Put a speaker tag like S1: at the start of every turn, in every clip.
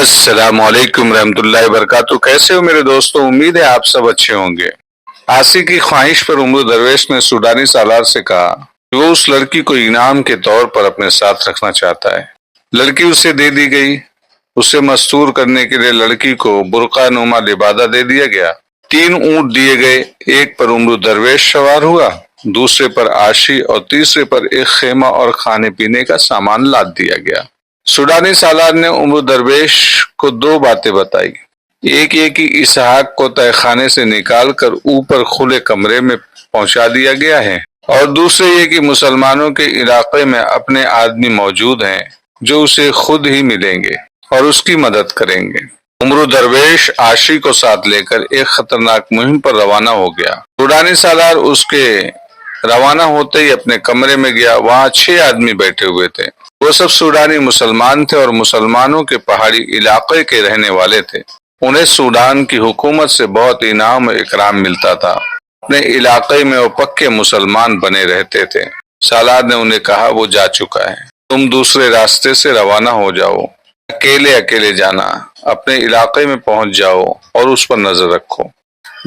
S1: السلام علیکم رحمۃ اللہ وبرکاتہ۔ کیسے ہو میرے دوستوں؟ امید ہے آپ سب اچھے ہوں گے۔ آسی کی خواہش پر عمرو درویش نے سوڈانی سالار سے کہا کہ وہ اس لڑکی کو انعام کے طور پر اپنے ساتھ رکھنا چاہتا ہے۔ لڑکی اسے دے دی گئی۔ اسے مستور کرنے کے لیے لڑکی کو برقع نما لبادہ دے دیا گیا۔ 3 اونٹ دیے گئے، ایک پر عمرو درویش سوار ہوا، دوسرے پر عاشی اور تیسرے پر ایک خیمہ اور کھانے پینے کا سامان لاد دیا گیا۔ سوڈانی سالار نے عمرو درویش کو 2 باتیں بتائی۔ ایک یہ کہ اسحاق کو تہہ خانے سے نکال کر اوپر کھلے کمرے میں پہنچا دیا گیا ہے، اور دوسرے یہ کہ مسلمانوں کے علاقے میں اپنے آدمی موجود ہیں جو اسے خود ہی ملیں گے اور اس کی مدد کریں گے۔ عمرو درویش عاشی کو ساتھ لے کر ایک خطرناک مہم پر روانہ ہو گیا۔ سوڈانی سالار اس کے روانہ ہوتے ہی اپنے کمرے میں گیا۔ وہاں 6 آدمی بیٹھے ہوئے تھے۔ وہ سب سوڈانی مسلمان تھے اور مسلمانوں کے پہاڑی علاقے کے رہنے والے تھے۔ انہیں سوڈان کی حکومت سے بہت انعام و اکرام ملتا تھا۔ اپنے علاقے میں وہ پکے مسلمان بنے رہتے تھے۔ سالار نے انہیں کہا وہ جا چکا ہے، تم دوسرے راستے سے روانہ ہو جاؤ۔ اکیلے جانا، اپنے علاقے میں پہنچ جاؤ اور اس پر نظر رکھو۔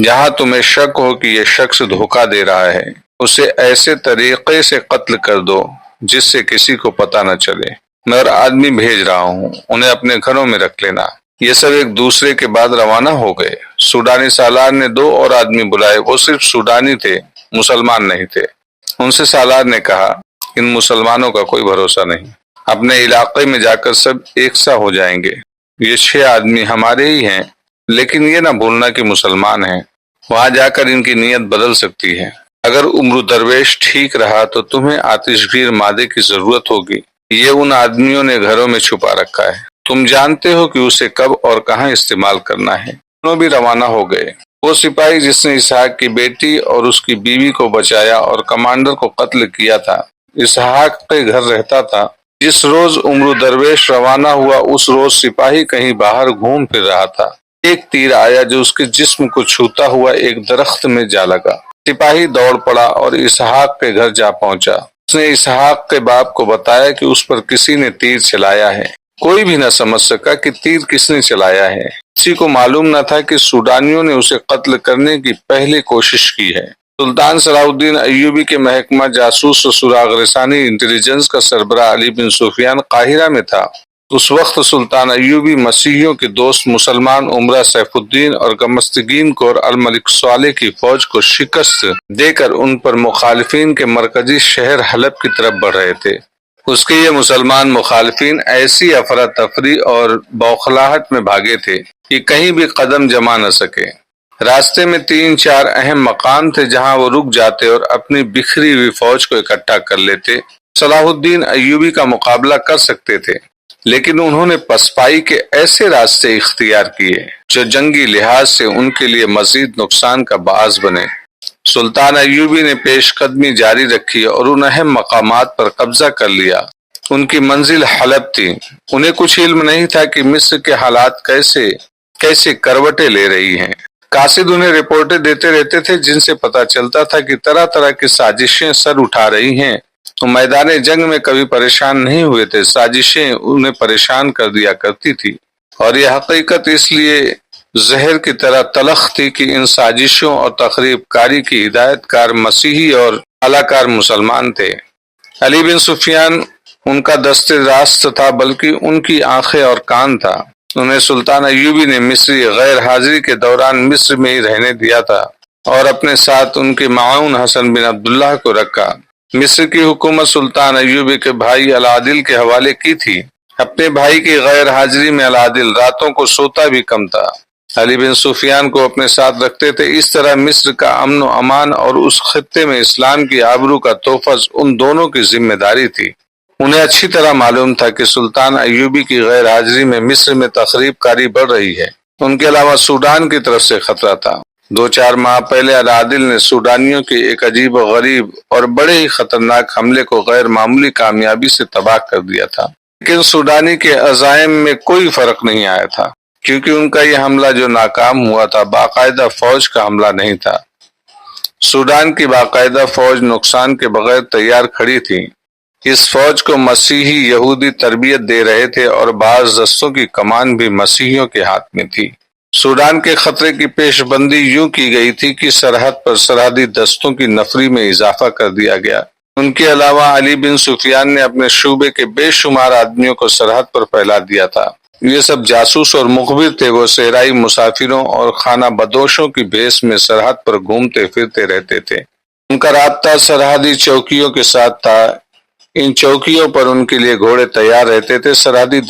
S1: جہاں تمہیں شک ہو کہ یہ شخص دھوکہ دے رہا ہے، اسے ایسے طریقے سے قتل کر دو جس سے کسی کو پتہ نہ چلے۔ میں اور آدمی بھیج رہا ہوں، انہیں اپنے گھروں میں رکھ لینا۔ یہ سب ایک دوسرے کے بعد روانہ ہو گئے۔ سوڈانی سالار نے 2 اور آدمی بلائے۔ وہ صرف سوڈانی تھے، مسلمان نہیں تھے۔ ان سے سالار نے کہا ان مسلمانوں کا کوئی بھروسہ نہیں، اپنے علاقے میں جا کر سب ایک سا ہو جائیں گے۔ یہ 6 آدمی ہمارے ہی ہیں، لیکن یہ نہ بھولنا کہ مسلمان ہیں۔ وہاں جا کر ان کی نیت بدل سکتی ہے۔ اگر عمرو درویش ٹھیک رہا تو تمہیں آتش گیر مادے کی ضرورت ہوگی۔ یہ ان آدمیوں نے گھروں میں چھپا رکھا ہے، تم جانتے ہو کہ اسے کب اور کہاں استعمال کرنا ہے۔ دونوں بھی روانہ ہو گئے۔ وہ سپاہی جس نے اسحاق کی بیٹی اور اس کی بیوی کو بچایا اور کمانڈر کو قتل کیا تھا، اسحاق کے گھر رہتا تھا۔ جس روز عمرو درویش روانہ ہوا اس روز سپاہی کہیں باہر گھوم پھر رہا تھا۔ ایک تیر آیا جو اس کے جسم کو چھوتا ہوا ایک درخت میں جا لگا۔ سپاہی دوڑ پڑا اور اسحاق کے گھر جا پہنچا۔ اس نے اسحاق کے باپ کو بتایا کہ اس پر کسی نے تیر چلایا ہے۔ کوئی بھی نہ سمجھ سکا کہ تیر کس نے چلایا ہے۔ کسی کو معلوم نہ تھا کہ سوڈانیوں نے اسے قتل کرنے کی پہلے کوشش کی ہے۔ سلطان صلاح الدین ایوبی کے محکمہ جاسوس و سراغ رسانی انٹیلیجنس کا سربراہ علی بن سفیان قاہرہ میں تھا۔ اس وقت سلطان ایوبی مسیحیوں کے دوست مسلمان امرا سیف الدین اور گمستگین کو اور الملک صالح کی فوج کو شکست دے کر ان پر مخالفین کے مرکزی شہر حلب کی طرف بڑھ رہے تھے۔ اس کے یہ مسلمان مخالفین ایسی افراتفری اور بوکھلاہٹ میں بھاگے تھے کہ کہیں بھی قدم جما نہ سکے۔ راستے میں 3-4 اہم مقام تھے جہاں وہ رک جاتے اور اپنی بکھری ہوئی فوج کو اکٹھا کر لیتے۔ صلاح الدین ایوبی کا مقابلہ کر سکتے تھے، لیکن انہوں نے پسپائی کے ایسے راستے اختیار کیے جو جنگی لحاظ سے ان کے لیے مزید نقصان کا باعث بنے۔ سلطان ایوبی نے پیش قدمی جاری رکھی اور ان اہم مقامات پر قبضہ کر لیا۔ ان کی منزل حلب تھی۔ انہیں کچھ علم نہیں تھا کہ مصر کے حالات کیسے کروٹیں لے رہی ہیں۔ قاصد انہیں رپورٹیں دیتے رہتے تھے جن سے پتہ چلتا تھا کہ طرح طرح کی سازشیں سر اٹھا رہی ہیں۔ تو میدان جنگ میں کبھی پریشان نہیں ہوئے تھے، سازشیں انہیں پریشان کر دیا کرتی تھی، اور یہ حقیقت اس لیے زہر کی طرح تلخ تھی کہ ان سازشوں اور تخریب کاری کی ہدایت کار مسیحی اور اعلی مسلمان تھے۔ علی بن سفیان ان کا دست راست تھا، بلکہ ان کی آنکھیں اور کان تھا۔ انہیں سلطان ایوبی نے مصری غیر حاضری کے دوران مصر میں ہی رہنے دیا تھا اور اپنے ساتھ ان کے معاون حسن بن عبداللہ کو رکھا۔ مصر کی حکومت سلطان ایوبی کے بھائی العادل کے حوالے کی تھی۔ اپنے بھائی کی غیر حاضری میں العادل راتوں کو سوتا بھی کم تھا۔ علی بن سفیان کو اپنے ساتھ رکھتے تھے۔ اس طرح مصر کا امن و امان اور اس خطے میں اسلام کی آبرو کا تحفظ ان دونوں کی ذمہ داری تھی۔ انہیں اچھی طرح معلوم تھا کہ سلطان ایوبی کی غیر حاضری میں مصر میں تخریب کاری بڑھ رہی ہے۔ ان کے علاوہ سوڈان کی طرف سے خطرہ تھا۔ 2-4 ماہ پہلے العادل نے سوڈانیوں کے ایک عجیب و غریب اور بڑے ہی خطرناک حملے کو غیر معمولی کامیابی سے تباہ کر دیا تھا، لیکن سوڈانی کے عزائم میں کوئی فرق نہیں آیا تھا، کیونکہ ان کا یہ حملہ جو ناکام ہوا تھا باقاعدہ فوج کا حملہ نہیں تھا۔ سوڈان کی باقاعدہ فوج نقصان کے بغیر تیار کھڑی تھی۔ اس فوج کو مسیحی یہودی تربیت دے رہے تھے اور بعض دستوں کی کمان بھی مسیحیوں کے ہاتھ میں تھی۔ سوڈان کے خطرے کی پیش بندی یوں کی گئی تھی کہ سرحد پر سرحدی دستوں کی نفری میں اضافہ کر دیا گیا۔ ان کے علاوہ علی بن سفیان نے اپنے شعبے کے بے شمار آدمیوں کو سرحد پر پھیلا دیا تھا۔ یہ سب جاسوس اور مخبر تھے۔ وہ صحرائی مسافروں اور خانہ بدوشوں کی بھیس میں سرحد پر گھومتے پھرتے رہتے تھے۔ ان کا رابطہ سرحدی چوکیوں کے ساتھ تھا۔ ان چوکیوں پر ان کے لیے گھوڑے تیار رہتے تھے۔ سرحدی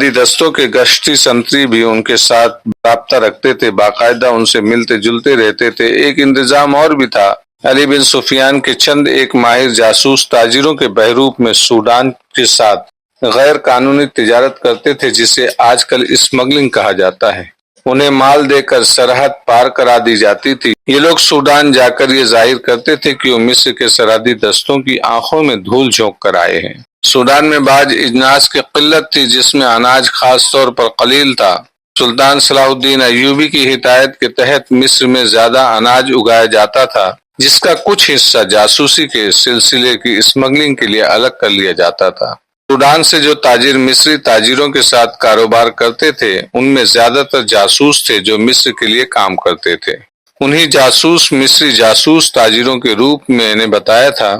S1: دستوں کے گشتی سنتری بھی ان کے ساتھ رابطہ رکھتے تھے، باقاعدہ ان سے ملتے جلتے رہتے تھے۔ ایک انتظام اور بھی تھا۔ علی بن سفیان کے چند ایک ماہر جاسوس تاجروں کے بحروپ میں سوڈان کے ساتھ غیر قانونی تجارت کرتے تھے، جسے آج کل اسمگلنگ کہا جاتا ہے۔ انہیں مال دے کر سرحد پار کرا دی جاتی تھی۔ یہ لوگ سوڈان جا کر یہ ظاہر کرتے تھے کہ وہ مصر کے سرحدی دستوں کی آنکھوں میں دھول جھونک کر آئے ہیں۔ سوڈان میں بعض اجناس کی قلت تھی، جس میں اناج خاص طور پر قلیل تھا۔ سلطان صلاح الدین ایوبی کی ہدایت کے تحت مصر میں زیادہ اناج اگایا جاتا تھا، جس کا کچھ حصہ جاسوسی کے سلسلے کی اسمگلنگ کے لیے الگ کر لیا جاتا تھا۔ سوڈان سے جو تاجر مصری تاجروں کے ساتھ کاروبار کرتے تھے، ان میں زیادہ تر جاسوس تھے جو مصر کے لیے کام کرتے تھے۔ انہی جاسوس مصری جاسوس تاجروں کے روپ میں نے بتایا تھا۔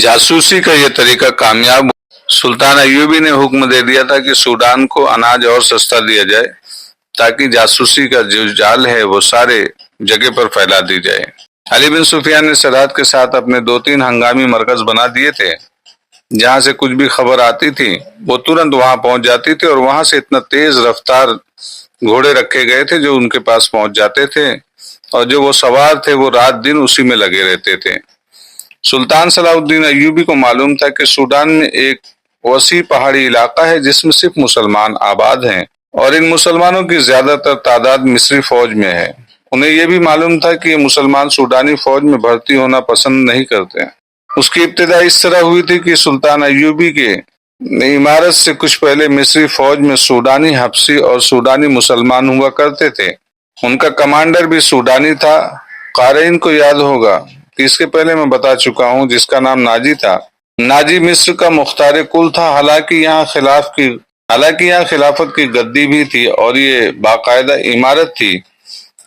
S1: جاسوسی کا یہ طریقہ کامیاب ہوا۔ سلطان ایوبی نے حکم دے دیا تھا کہ سوڈان کو اناج اور سستا دیا جائے، تاکہ جاسوسی کا جو جال ہے وہ سارے جگہ پر پھیلا دی جائے۔ علی بن سفیان نے سرحد کے ساتھ اپنے 2-3 ہنگامی مرکز بنا دیے تھے۔ جہاں سے کچھ بھی خبر آتی تھی وہ ترنت وہاں پہنچ جاتی تھی، اور وہاں سے اتنا تیز رفتار گھوڑے رکھے گئے تھے جو ان کے پاس پہنچ جاتے تھے، اور جو وہ سوار تھے وہ رات دن اسی میں لگے رہتے تھے۔ سلطان صلاح الدین ایوبی کو معلوم تھا کہ سوڈان میں ایک وسیع پہاڑی علاقہ ہے جس میں صرف مسلمان آباد ہیں، اور ان مسلمانوں کی زیادہ تر تعداد مصری فوج میں ہے۔ انہیں یہ بھی معلوم تھا کہ یہ مسلمان سوڈانی فوج میں بھرتی ہونا پسند نہیں کرتے۔ اس کی ابتدا اس طرح ہوئی تھی کہ سلطان ایوبی کے عمارت سے کچھ پہلے مصری فوج میں سوڈانی حبشی اور سوڈانی مسلمان ہوا کرتے تھے۔ ان کا کمانڈر بھی سوڈانی تھا۔ قارئین کو یاد ہوگا کہ اس کے پہلے میں بتا چکا ہوں، جس کا نام ناجی تھا۔ ناجی مصر کا مختار کل تھا، حالانکہ یہاں خلافت کی گدی بھی تھی، اور یہ باقاعدہ عمارت تھی۔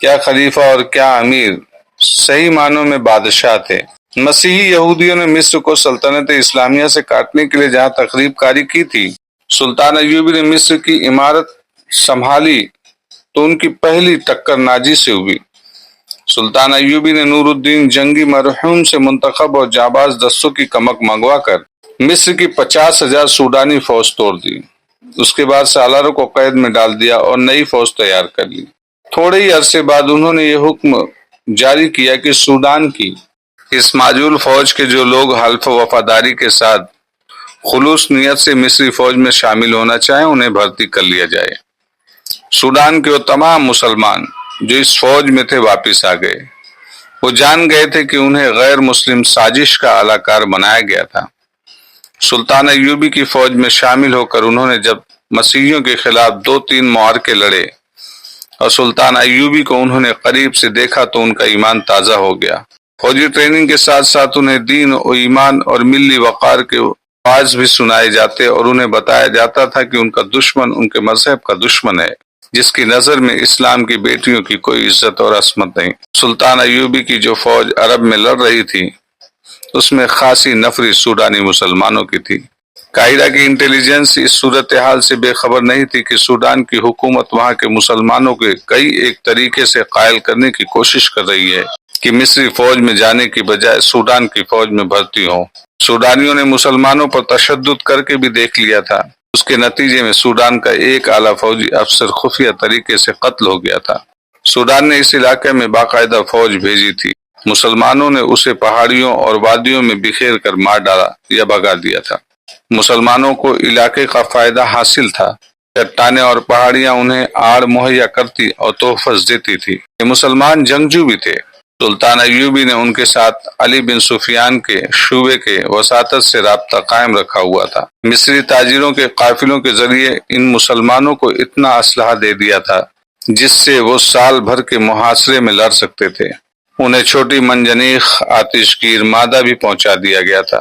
S1: کیا خلیفہ اور کیا امیر، صحیح معنوں میں بادشاہ تھے۔ مسیحی یہودیوں نے مصر کو سلطنت اسلامیہ سے کاٹنے کے لیے جہاں تخریب کاری کی تھی، سلطان ایوبی نے مصر کی عمارت سنبھالی تو ان کی پہلی ٹکر ناجی سے ہوئی۔ سلطان ایوبی نے نور الدین جنگی مرحوم سے منتخب اور جانباز دستوں کی کمک منگوا کر مصر کی 50,000 سوڈانی فوج توڑ دی۔ اس کے بعد سالاروں کو قید میں ڈال دیا اور نئی فوج تیار کر لی۔ تھوڑے ہی عرصے بعد انہوں نے یہ حکم جاری کیا کہ سوڈان کی اس معزول فوج کے جو لوگ حلف وفاداری کے ساتھ خلوص نیت سے مصری فوج میں شامل ہونا چاہیں، انہیں بھرتی کر لیا جائے۔ سوڈان کے وہ تمام مسلمان جو اس فوج میں تھے واپس آ گئے۔ وہ جان گئے تھے کہ انہیں غیر مسلم سازش کا اعلی کار بنایا گیا تھا۔ سلطان ایوبی کی فوج میں شامل ہو کر انہوں نے جب مسیحیوں کے خلاف 2-3 معرکے لڑے اور سلطان ایوبی کو انہوں نے قریب سے دیکھا تو ان کا ایمان تازہ ہو گیا۔ فوجی ٹریننگ کے ساتھ ساتھ انہیں دین و ایمان اور ملی وقار کے واعظ بھی سنائے جاتے، اور انہیں بتایا جاتا تھا کہ ان کا دشمن ان کے مذہب کا دشمن ہے، جس کی نظر میں اسلام کی بیٹیوں کی کوئی عزت اور عصمت نہیں۔ سلطان ایوبی کی جو فوج عرب میں لڑ رہی تھی، اس میں خاصی نفری سوڈانی مسلمانوں کی تھی۔ قاہرہ کی انٹیلیجنس اس صورتحال سے بے خبر نہیں تھی کہ سوڈان کی حکومت وہاں کے مسلمانوں کے کئی ایک طریقے سے قائل کرنے کی کوشش کر رہی ہے کہ مصری فوج میں جانے کی بجائے سوڈان کی فوج میں بھرتی ہوں۔ سوڈانیوں نے مسلمانوں پر تشدد کر کے بھی دیکھ لیا تھا۔ اس کے نتیجے میں سوڈان کا ایک اعلیٰ فوجی افسر خفیہ طریقے سے قتل ہو گیا تھا۔ سوڈان نے اس علاقے میں باقاعدہ فوج بھیجی تھی۔ مسلمانوں نے اسے پہاڑیوں اور وادیوں میں بکھیر کر مار ڈالا یا بھگا دیا تھا۔ مسلمانوں کو علاقے کا فائدہ حاصل تھا۔ چٹانیں اور پہاڑیاں انہیں آڑ مہیا کرتی اور تحفظ دیتی تھی۔ یہ مسلمان جنگجو بھی تھے۔ سلطان ایوبی نے ان کے ساتھ علی بن سفیان کے شعبے کے وساطت سے رابطہ قائم رکھا ہوا تھا۔ مصری تاجروں کے قافلوں کے ذریعے ان مسلمانوں کو اتنا اسلحہ دے دیا تھا جس سے وہ سال بھر کے محاصرے میں لڑ سکتے تھے۔ انہیں چھوٹی منجنیق، آتش گیر مادہ بھی پہنچا دیا گیا تھا۔